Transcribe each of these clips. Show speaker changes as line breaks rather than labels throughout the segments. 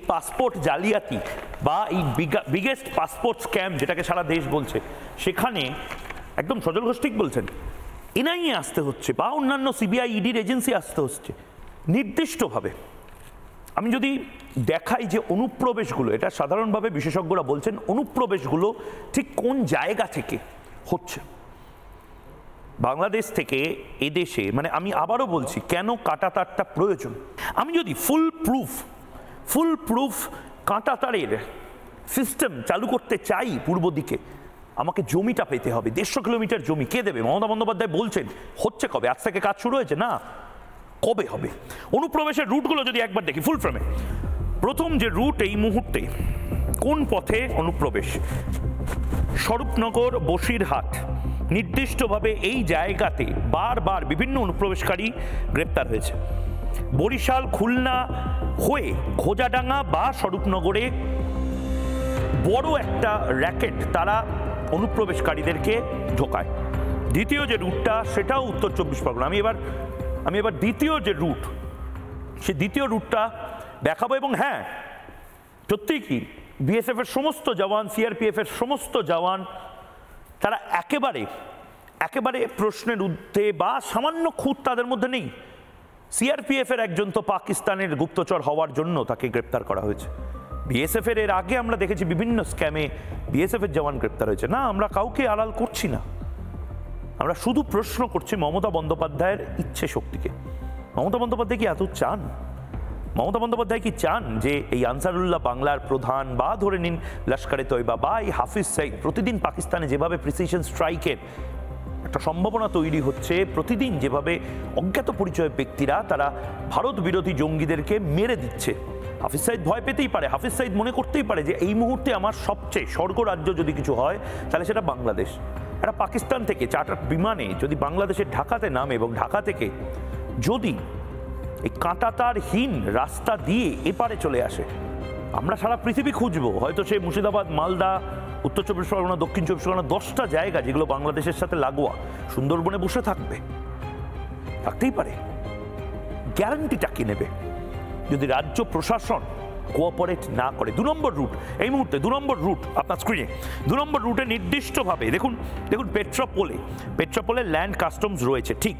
Passport জালিয়াতি বা এই বিগেস্ট পাসপোর্ট স্ক্যাম যেটাকে সারা দেশ বলছে, সেখানে একদম সজল ঘোষ ঠিক বলছেন, এনআইএ আসতে হচ্ছে বা অন্যান্য সিবিআই ইডির এজেন্সি আসতে হচ্ছে নির্দিষ্টভাবে। আমি যদি দেখাই যে অনুপ্রবেশগুলো, এটা সাধারণভাবে বিশেষজ্ঞরা বলছেন অনুপ্রবেশগুলো ঠিক কোন জায়গা থেকে হচ্ছে। বাংলাদেশ থেকে এদেশে, মানে আমি আবারও বলছি কেন কাঁটাতারটা প্রয়োজন। আমি যদি ফুল প্রুফ কাঁটাতারের সিস্টেম চালু করতে চাই পূর্ব দিকে, আমাকে জমিটা পেতে হবে। 150 কিলোমিটার জমি কে দেবে? মমতা বন্দ্যোপাধ্যায় বলছেন। হচ্ছে কবে? আজ থেকে কাজ শুরু হয়েছে না, কবে হবে? অনুপ্রবেশের রুটগুলো যদি একবার দেখি ফুল ফ্রেমে, প্রথম যে রুট এই মুহূর্তে কোন পথে অনুপ্রবেশ, স্বরূপনগর বসিরহাট, নির্দিষ্টভাবে এই জায়গাতে বারবার বিভিন্ন অনুপ্রবেশকারী গ্রেপ্তার হয়েছে। বরিশাল খুলনা হয়ে খোজাডাঙ্গা বা স্বরূপনগরে বড় একটা র্যাকেট তারা অনুপ্রবেশকারীদেরকে ঢোকায়। দ্বিতীয় যে রুটটা সেটাও উত্তর 24 পরগনা। আমি এবার দ্বিতীয় যে রুট, সে দ্বিতীয় রুটটা দেখাবো। এবং হ্যাঁ, সত্যিই কি বিএসএফ এর সমস্ত জওয়ান, সিআরপিএফ এর সমস্ত জওয়ান, তারা একেবারে প্রশ্নের ঊর্ধ্বে বা সামান্য খুঁত তাদের মধ্যে নেই। সিআরপিএফ এর একজন তো পাকিস্তানের গুপ্তচর হওয়ার জন্য তাকে গ্রেপ্তার করা হয়েছে। বিএসএফ এর আগে আমরা দেখেছি বিভিন্ন স্ক্যামে বিএসএফ এর জওয়ান গ্রেপ্তার হয়েছে। না, আমরা কাউকে আড়াল করছি না, আমরা শুধু প্রশ্ন করছি মমতা বন্দ্যোপাধ্যায়ের ইচ্ছে শক্তিকে। মমতা বন্দ্যোপাধ্যায় কি এত চান? মমতা বন্দ্যোপাধ্যায় কি চান যে এই আনসারুল্লাহ বাংলার প্রধান বা ধরে নিন লস্করে তৈবা বা এই হাফিজ সঈদ প্রতিদিন পাকিস্তানে যেভাবে প্রিসিশন স্ট্রাইকের একটা সম্ভাবনা তৈরি হচ্ছে, প্রতিদিন যেভাবে অজ্ঞাত পরিচয় ব্যক্তিরা তারা ভারত বিরোধী জঙ্গিদেরকে মেরে দিচ্ছে, হাফিজ সঈদ ভয় পেতেই পারে, হাফিজ সঈদ মনে করতেই পারে যে এই মুহূর্তে আমার সবচেয়ে স্বর্গরাজ্য যদি কিছু হয় তাহলে সেটা বাংলাদেশ। একটা পাকিস্তান থেকে চার্টার বিমানে যদি বাংলাদেশের ঢাকাতে নামে এবং ঢাকা থেকে যদি এই কাঁটাতারহীন রাস্তা দিয়ে এপারে চলে আসে, আমরা সারা পৃথিবী খুঁজবো। হয়তো সে মুর্শিদাবাদ, মালদা, উত্তর 24 পরগনা, দক্ষিণ 24 পরগনা, 10টা জায়গা যেগুলো বাংলাদেশের সাথে লাগোয়া, সুন্দরবনে বসে থাকতেই পারে। গ্যারান্টিটা কি নেবে যদি রাজ্য প্রশাসন কোঅপারেট না করে? 2 নম্বর রুট এই মুহূর্তে, 2 নম্বর রুট আপনার স্ক্রিনে, 2 নম্বর রুটে নির্দিষ্টভাবে দেখুন পেট্রাপোলে ল্যান্ড কাস্টমস রয়েছে ঠিক,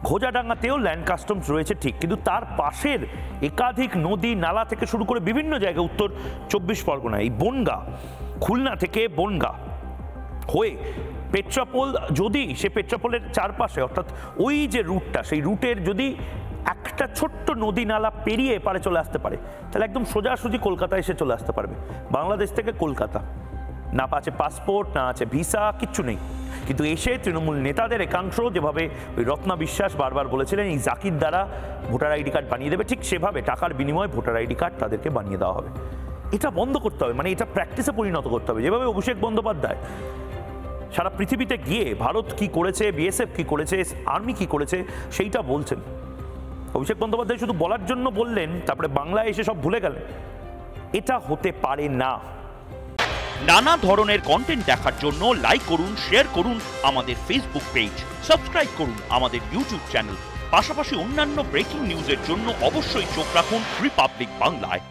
খোজাডাঙ্গাতেও ল্যান্ড কাস্টমস রয়েছে ঠিক, কিন্তু তার পাশের একাধিক নদী নালা থেকে শুরু করে বিভিন্ন জায়গায় উত্তর 24 পরগনা, এই বনগা, খুলনা থেকে বনগা হয়ে পেট্রাপোল, যদি সে পেট্রাপোলের চারপাশে অর্থাৎ ওই যে রুটটা, সেই রুটের যদি একটা ছোট্ট নদী নালা পেরিয়ে এপারে চলে আসতে পারে তাহলে একদম সোজাসুজি কলকাতা এসে চলে আসতে পারবে। বাংলাদেশ থেকে কলকাতা, না আছে পাসপোর্ট, না আছে ভিসা, কিচ্ছু নেই। কিন্তু এসে তৃণমূল নেতাদের একাংশ যেভাবে ওই রত্না বিশ্বাস বারবার বলেছিলেন এই জাকির দ্বারা ভোটার আইডি কার্ড বানিয়ে দেবে, ঠিক সেভাবে টাকার বিনিময়ে ভোটার আইডি কার্ড তাদেরকে বানিয়ে দেওয়া হবে। এটা বন্ধ করতে হবে, মানে এটা প্র্যাকটিসে পরিণত করতে হবে। যেভাবে অভিষেক বন্দ্যোপাধ্যায় সারা পৃথিবীতে গিয়ে ভারত কি করেছে, বিএসএফ কি করেছে, আর্মি কি করেছে সেইটা বলছেন। অভিষেক বন্দ্যোপাধ্যায় শুধু বলার জন্য বললেন, তারপরে বাংলায় এসে সব ভুলে গেলেন। এটা হতে পারে না।
নানা ধরনের কন্টেন্ট দেখার জন্য লাইক করুন, শেয়ার করুন আমাদের ফেসবুক পেজ, সাবস্ক্রাইব করুন আমাদের ইউটিউব চ্যানেল। পাশাপাশি অন্যান্য ব্রেকিং নিউজের জন্য অবশ্যই চোখ রাখুন রিপাবলিক বাংলায়।